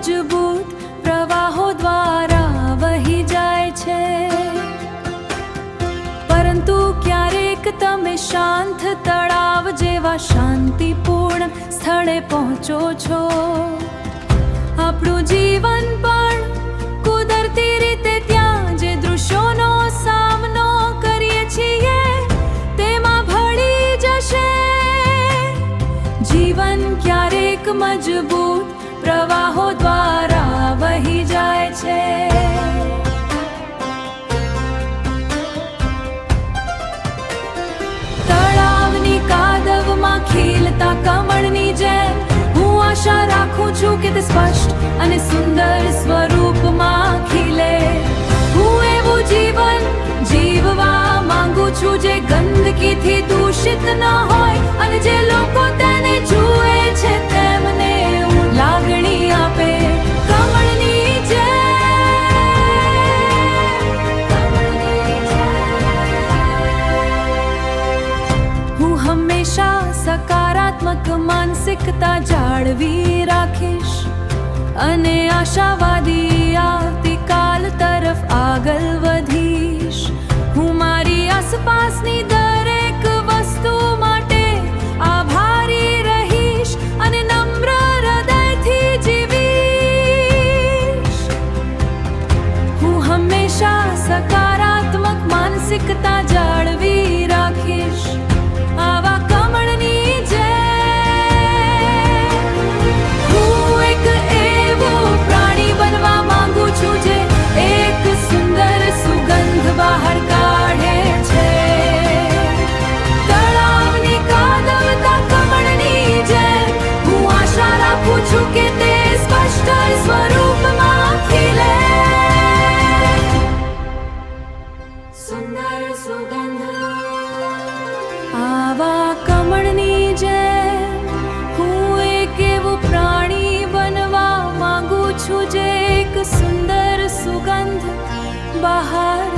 મજબૂત પ્રવાહો દ્વારા વહી જાય છે, પરંતુ ક્યારેક તમે શાંત તળાવ જેવા શાંતિપૂર્ણ સ્થળે પહોંચો છો. આપણું જીવન પણ કુદરતી રીતે ત્યાં જે દૃશ્યોનો સામનો કરીએ છીએ તેમાં ભળી જશે. જીવન ક્યારેક મજબૂત પ્રવાહો દ્વારા વહી જાય છે. તળાવની કાદવમાં ખીલતા કમળની જેમ હું આશા રાખું છું કે તે સ્પષ્ટ અને સુંદર સ્વરૂપમાં ખીલે. હું એવું જીવન જીવવા માંગુ છું જે ગંદકીથી દૂષિત ન હોય અને જે લોકો તેને જુએ છે તેમને લાગણી આપે કમળની જેમ. હું હંમેશા સકારાત્મક માનસિકતા જાળવી રાખીશ અને આશાવાદી આવતીકાલ તરફ આગળ વધીશ. હું મારી આસપાસની દરેક વસ્તુ માટે આભારી રહીશ અને નમ્ર હૃદયથી જીવીશ. હું હંમેશા સકારાત્મક માનસિકતા જાળવી રાખીશ આવા કમળની જેમ. હું એક એવું પ્રાણી બનવા માંગુ છું જે એક સુંદર સુગંધ બહાર કાઢે છે. તળાવની કાદવતા કમળની જેમ હું આશા રાખું છું કે તે સ્પષ્ટ સ્વરૂપમાં ખીલે. સુંદર સુગંધ આવા કમળની જેમ હું એક એવું પ્રાણી બનવા માંગુ છું જે એક સુંદર સુગંધ બહાર